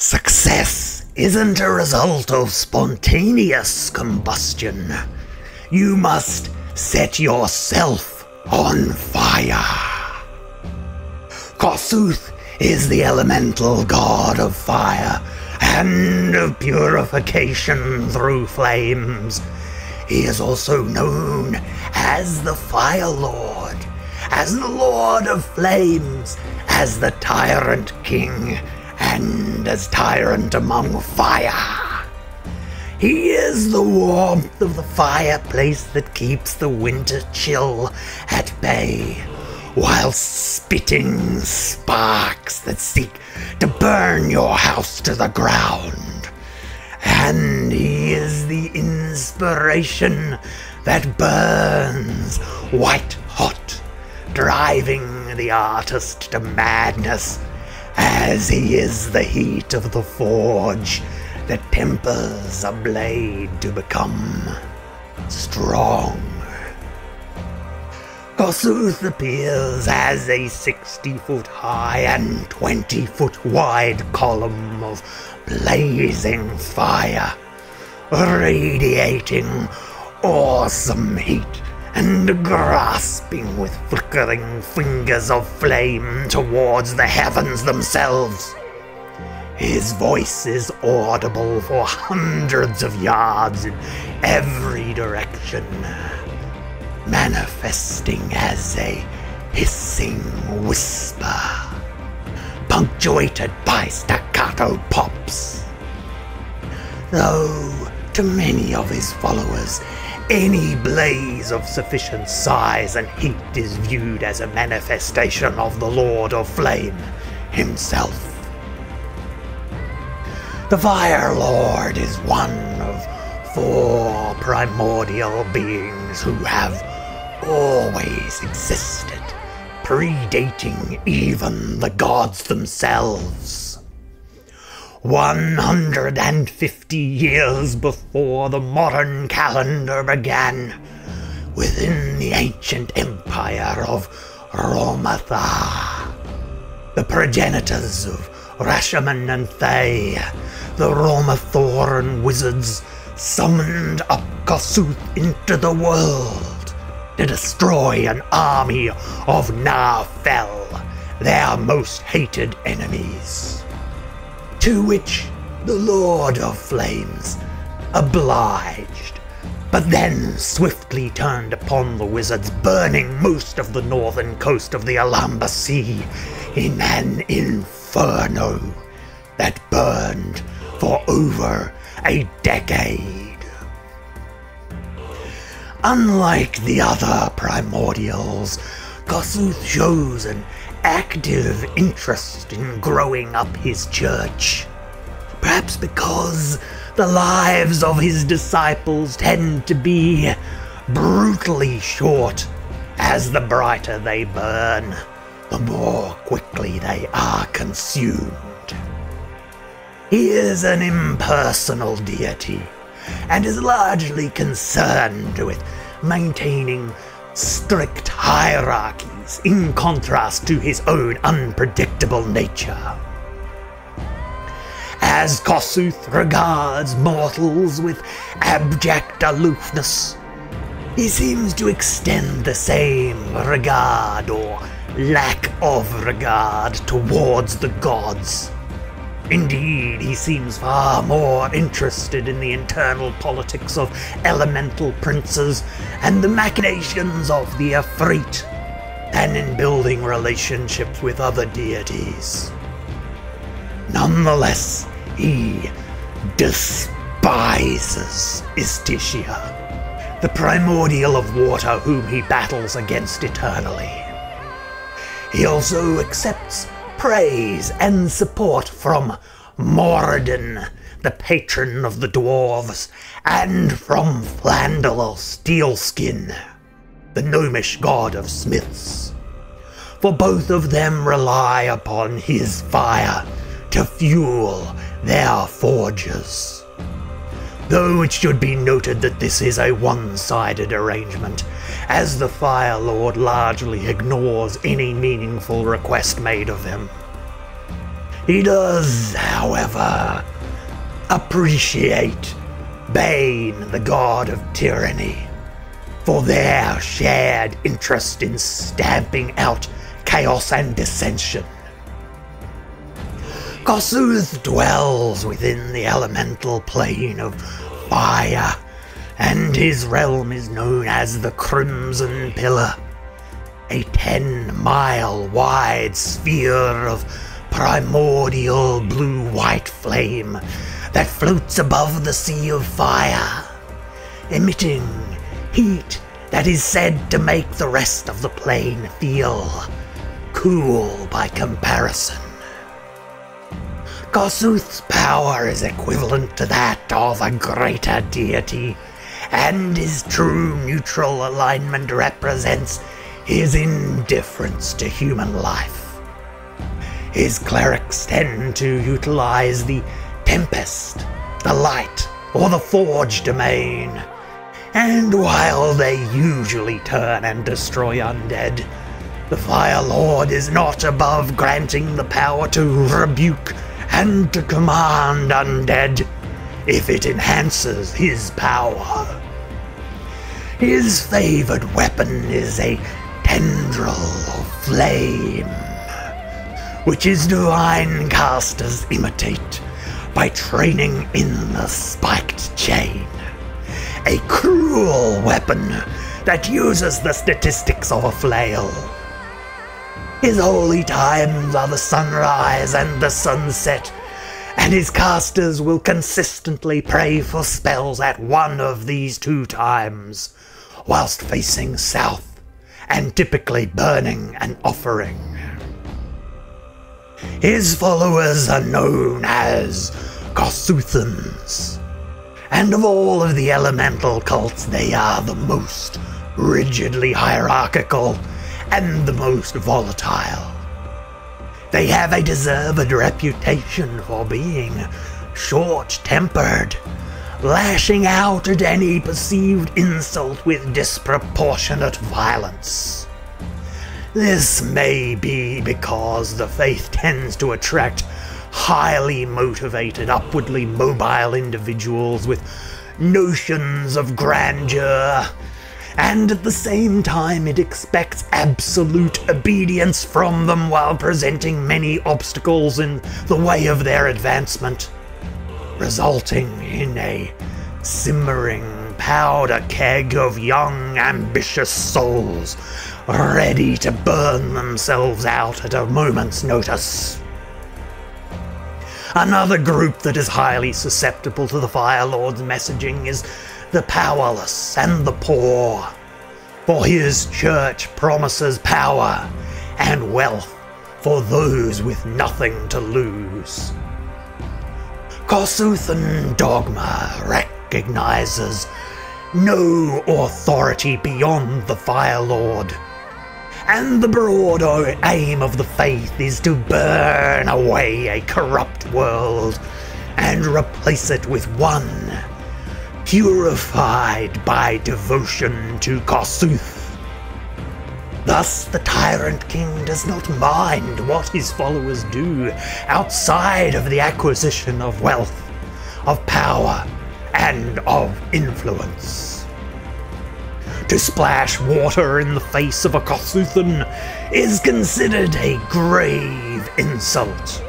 Success isn't a result of spontaneous combustion. You must set yourself on fire. Kossuth is the elemental god of fire and of purification through flames. He is also known as the Fire Lord, as the Lord of Flames, as the Tyrant King, and as Tyrant among fire. He is the warmth of the fireplace that keeps the winter chill at bay, while spitting sparks that seek to burn your house to the ground. And he is the inspiration that burns white hot, driving the artist to madness, as he is the heat of the forge that tempers a blade to become strong. Kossuth appears as a 60-foot high and 20-foot wide column of blazing fire, radiating awesome heat and grasping with flickering fingers of flame towards the heavens themselves. His voice is audible for hundreds of yards in every direction, manifesting as a hissing whisper, punctuated by staccato pops. Though to many of his followers, any blaze of sufficient size and heat is viewed as a manifestation of the Lord of Flame himself. The Fire Lord is one of 4 primordial beings who have always existed, predating even the gods themselves. 150 years before the modern calendar began, within the ancient empire of Romatha, the progenitors of Rashaman and Thay, the Romathoran wizards, summoned up Kossuth into the world to destroy an army of Narfell, their most hated enemies. To which the Lord of Flames obliged, but then swiftly turned upon the wizards, burning most of the northern coast of the Alhambra Sea in an inferno that burned for over a decade. Unlike the other primordials, Kossuth shows an active interest in growing up his church, perhaps because the lives of his disciples tend to be brutally short, as the brighter they burn, the more quickly they are consumed. He is an impersonal deity, and is largely concerned with maintaining strict hierarchies in contrast to his own unpredictable nature. As Kossuth regards mortals with abject aloofness, he seems to extend the same regard or lack of regard towards the gods. Indeed, he seems far more interested in the internal politics of elemental princes and the machinations of the Efreet than in building relationships with other deities. Nonetheless, he despises Istishia, the primordial of water whom he battles against eternally. He also accepts praise and support from Moradin, the patron of the dwarves, and from Flandel Steelskin, the gnomish god of smiths, for both of them rely upon his fire to fuel their forges. Though it should be noted that this is a one-sided arrangement, as the Fire Lord largely ignores any meaningful request made of him. He does, however, appreciate Bane, the god of tyranny, for their shared interest in stamping out chaos and dissension. Kossuth dwells within the elemental plane of fire, and his realm is known as the Crimson Pillar, a 10-mile wide sphere of primordial blue-white flame that floats above the sea of fire, emitting heat that is said to make the rest of the plane feel cool by comparison. Kossuth's power is equivalent to that of a greater deity, and his true neutral alignment represents his indifference to human life. His clerics tend to utilize the Tempest, the Light, or the Forge domain, and while they usually turn and destroy undead, the Fire Lord is not above granting the power to rebuke and to command undead if it enhances his power. His favored weapon is a tendril of flame, which his divine casters imitate by training in the spiked chain, a cruel weapon that uses the statistics of a flail. His holy times are the sunrise and the sunset, and his casters will consistently pray for spells at one of these two times, whilst facing south and typically burning an offering. His followers are known as Kossuthans, and of all of the elemental cults, they are the most rigidly hierarchical and the most volatile. They have a deserved reputation for being short-tempered, lashing out at any perceived insult with disproportionate violence. This may be because the faith tends to attract highly motivated, upwardly mobile individuals with notions of grandeur, and at the same time it expects absolute obedience from them while presenting many obstacles in the way of their advancement, resulting in a simmering powder keg of young, ambitious souls ready to burn themselves out at a moment's notice. Another group that is highly susceptible to the Fire Lord's messaging is the powerless and the poor, for his church promises power and wealth for those with nothing to lose. Kossuthan dogma recognizes no authority beyond the Fire Lord, and the broad aim of the faith is to burn away a corrupt world and replace it with one purified by devotion to Kossuth. Thus, the Tyrant King does not mind what his followers do outside of the acquisition of wealth, of power, and of influence. To splash water in the face of a Kossuthan is considered a grave insult,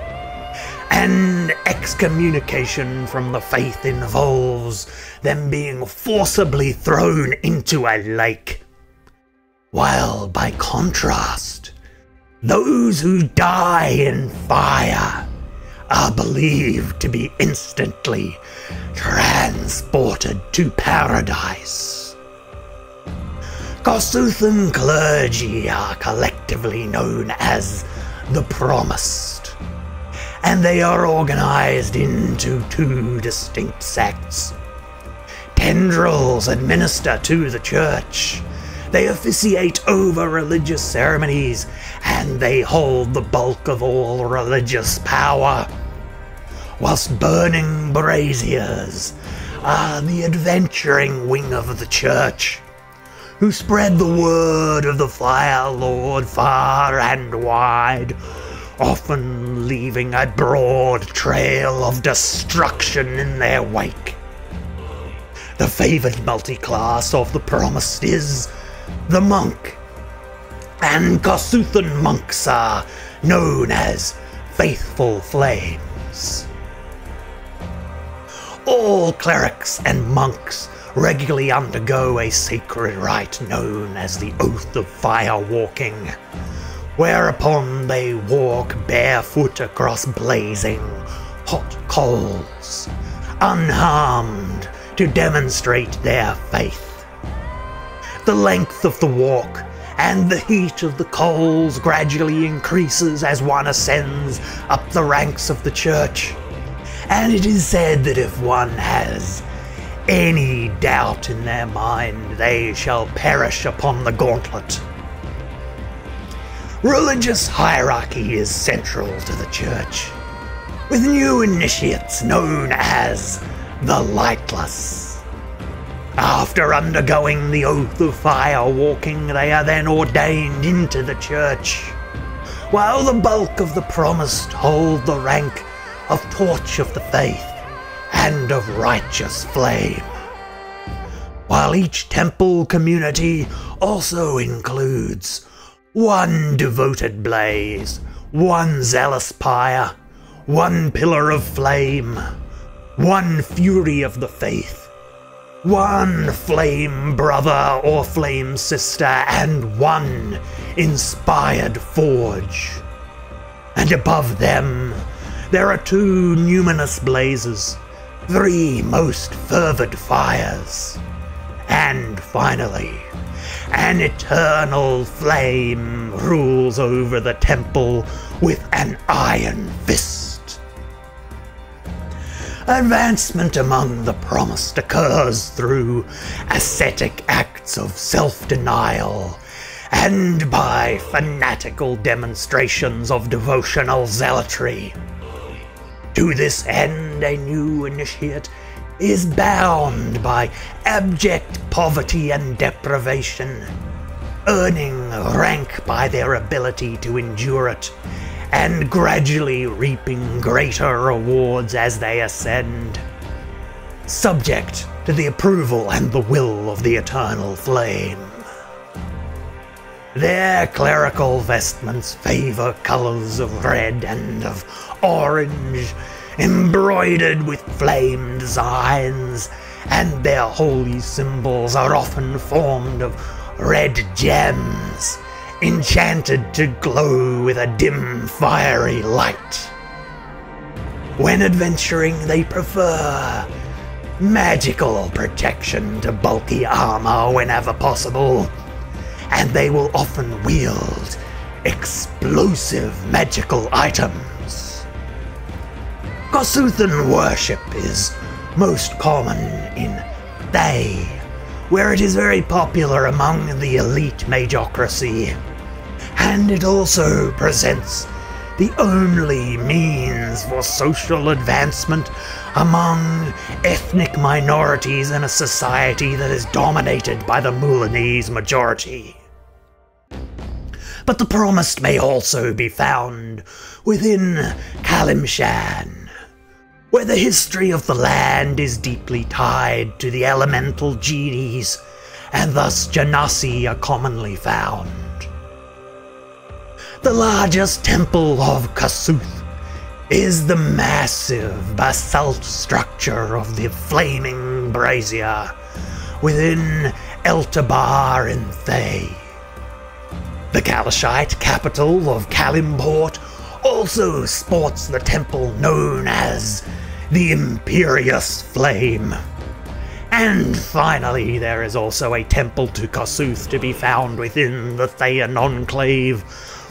and excommunication from the faith involves them being forcibly thrown into a lake. While, by contrast, those who die in fire are believed to be instantly transported to paradise. Kossuthan clergy are collectively known as the Promised, and they are organized into two distinct sects. Tendrils administer to the church. They officiate over religious ceremonies, and they hold the bulk of all religious power, whilst burning braziers are the adventuring wing of the church, who spread the word of the Fire Lord far and wide, often leaving a broad trail of destruction in their wake. The favoured multiclass of the Promised is the monk, and Kossuthan monks are known as faithful flames. All clerics and monks regularly undergo a sacred rite known as the Oath of Fire Walking, whereupon they walk barefoot across blazing hot coals, unharmed, to demonstrate their faith. The length of the walk and the heat of the coals gradually increases as one ascends up the ranks of the church, and it is said that if one has any doubt in their mind, they shall perish upon the gauntlet. Religious hierarchy is central to the church, with new initiates known as the Lightless. After undergoing the Oath of Fire Walking, they are then ordained into the church, while the bulk of the Promised hold the rank of Torch of the Faith and of Righteous Flame, while each temple community also includes one devoted blaze, one zealous pyre, one pillar of flame, one fury of the faith, one flame brother or flame sister, and one inspired forge. And above them there are 2 numinous blazes, 3 most fervid fires, and finally, an eternal flame rules over the temple with an iron fist. Advancement among the Promised occurs through ascetic acts of self-denial and by fanatical demonstrations of devotional zealotry. To this end, a new initiate is bound by abject poverty and deprivation, earning rank by their ability to endure it, and gradually reaping greater rewards as they ascend, subject to the approval and the will of the Eternal Flame. Their clerical vestments favor colors of red and of orange, embroidered with flame designs, and their holy symbols are often formed of red gems, enchanted to glow with a dim, fiery light. When adventuring, they prefer magical protection to bulky armor whenever possible, and they will often wield explosive magical items. Kossuthan worship is most common in Thay, where it is very popular among the elite magocracy, and it also presents the only means for social advancement among ethnic minorities in a society that is dominated by the Mulanese majority. But the Promised may also be found within Kalimshan, where the history of the land is deeply tied to the elemental genies, and thus Genasi are commonly found. The largest temple of Kossuth is the massive basalt structure of the Flaming Brazier within Eltabar in Thay. The Kalashite capital of Kalimport also sports the temple known as the Imperious Flame. And finally, there is also a temple to Kossuth to be found within the Thayan Enclave,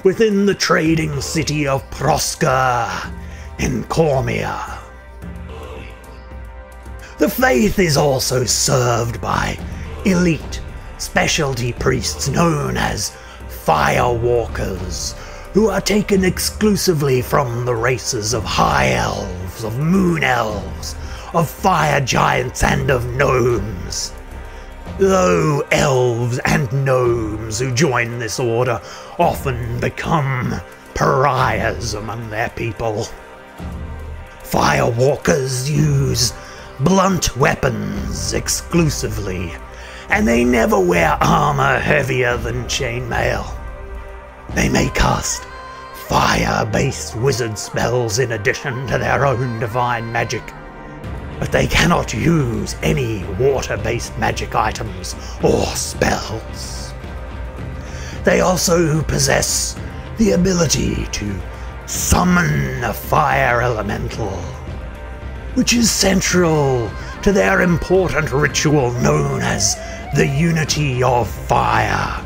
within the trading city of Proska in Cormia. The faith is also served by elite specialty priests known as Firewalkers, who are taken exclusively from the races of High Elves, of Moon Elves, of Fire Giants, and of Gnomes. Though elves and gnomes who join this order often become pariahs among their people. Firewalkers use blunt weapons exclusively, and they never wear armor heavier than chainmail. They may cast fire-based wizard spells in addition to their own divine magic, but they cannot use any water-based magic items or spells. They also possess the ability to summon a fire elemental, which is central to their important ritual known as the Unity of Fire,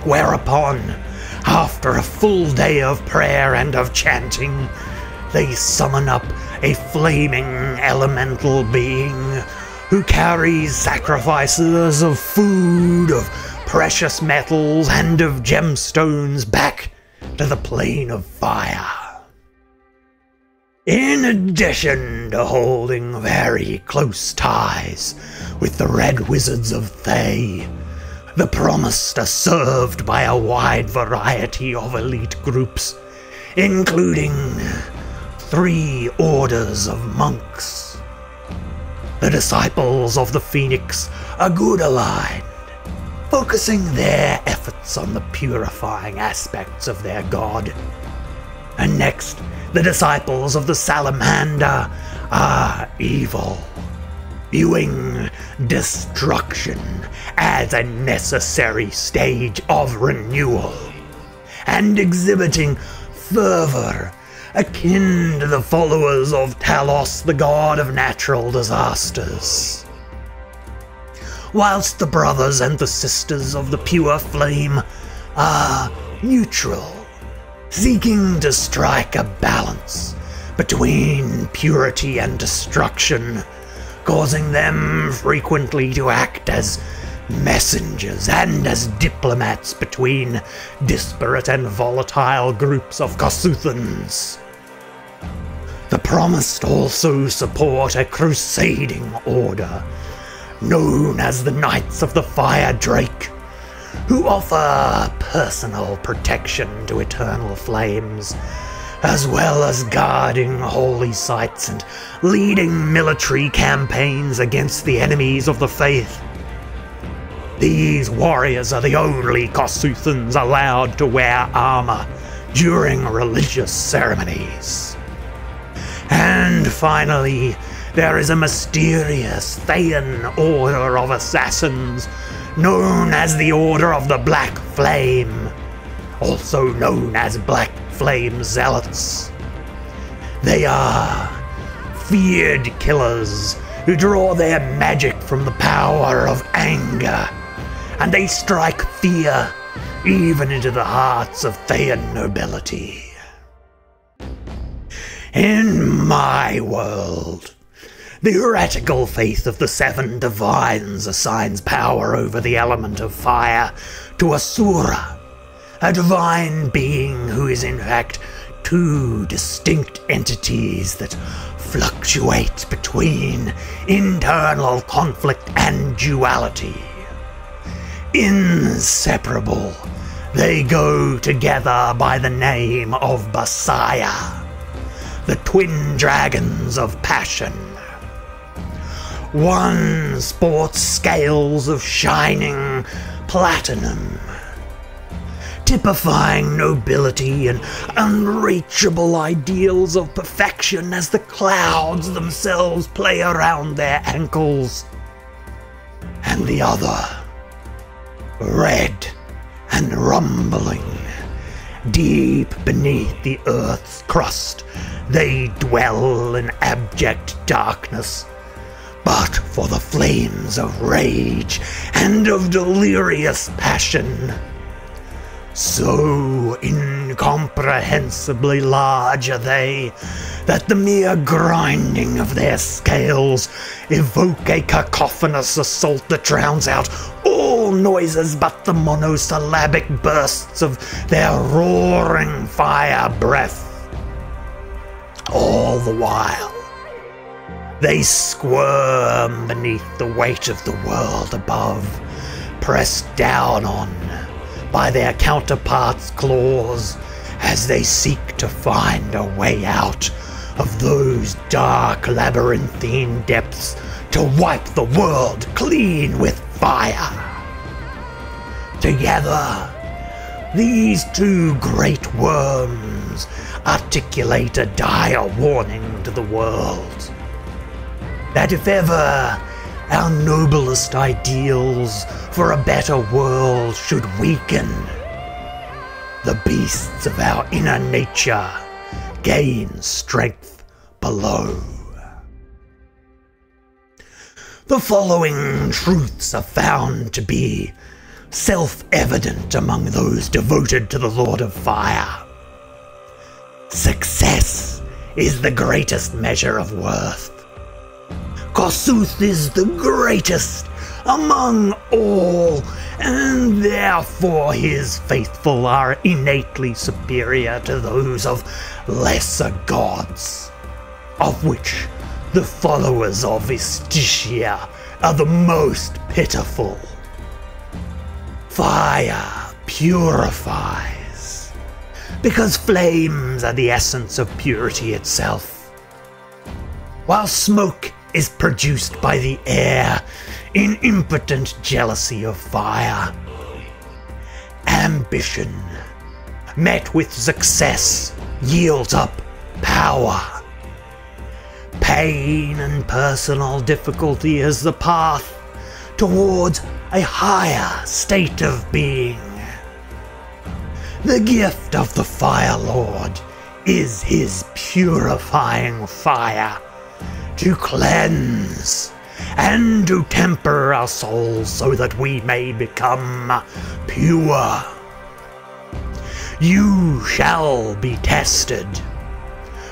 whereupon, after a full day of prayer and of chanting, they summon up a flaming elemental being who carries sacrifices of food, of precious metals, and of gemstones back to the plane of fire. In addition to holding very close ties with the Red Wizards of Thay, the Promised are served by a wide variety of elite groups, including 3 orders of monks. The Disciples of the Phoenix are good aligned, focusing their efforts on the purifying aspects of their god. And next, the Disciples of the Salamander are evil, viewing destruction as a necessary stage of renewal, and exhibiting fervor akin to the followers of Talos, the god of natural disasters. Whilst the brothers and the sisters of the pure flame are neutral, seeking to strike a balance between purity and destruction, causing them frequently to act as messengers and as diplomats between disparate and volatile groups of Kossuthans. The Promised also support a crusading order known as the Knights of the Fire Drake, who offer personal protection to eternal flames, as well as guarding holy sites and leading military campaigns against the enemies of the faith. These warriors are the only Kossuthans allowed to wear armor during religious ceremonies. And finally, there is a mysterious Thayan order of assassins known as the Order of the Black Flame, also known as Black Flame Zealots. They are feared killers who draw their magic from the power of anger, and they strike fear even into the hearts of Thayan nobility. In my world, the heretical faith of the 7 divines assigns power over the element of fire to Asura, a divine being who is in fact 2 distinct entities that fluctuate between internal conflict and duality. Inseparable, they go together by the name of Basaya, the twin dragons of passion. One sports scales of shining platinum, typifying nobility and unreachable ideals of perfection as the clouds themselves play around their ankles. And the other, red and rumbling, deep beneath the earth's crust, they dwell in abject darkness, but for the flames of rage and of delirious passion. So incomprehensibly large are they that the mere grinding of their scales evoke a cacophonous assault that drowns out all noises but the monosyllabic bursts of their roaring fire breath. All the while, they squirm beneath the weight of the world above, pressed down on by their counterparts' claws, as they seek to find a way out of those dark labyrinthine depths to wipe the world clean with fire. Together, these two great worms articulate a dire warning to the world that if ever our noblest ideals for a better world should weaken, the beasts of our inner nature gain strength below. The following truths are found to be self-evident among those devoted to the Lord of Fire. Success is the greatest measure of worth. Kossuth is the greatest among all, and therefore his faithful are innately superior to those of lesser gods, of which the followers of Istitia are the most pitiful. Fire purifies, because flames are the essence of purity itself, while smoke is produced by the air in impotent jealousy of fire. Ambition, met with success, yields up power. Pain and personal difficulty is the path towards a higher state of being. The gift of the Fire Lord is his purifying fire, to cleanse and to temper our souls so that we may become pure. You shall be tested,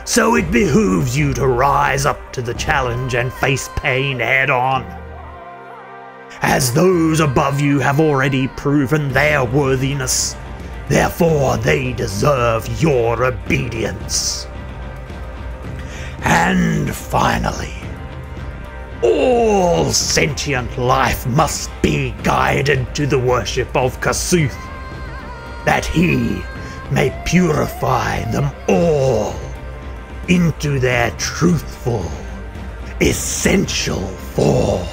so it behooves you to rise up to the challenge and face pain head on, as those above you have already proven their worthiness. Therefore they deserve your obedience. And finally, all sentient life must be guided to the worship of Kossuth, that he may purify them all into their truthful, essential form.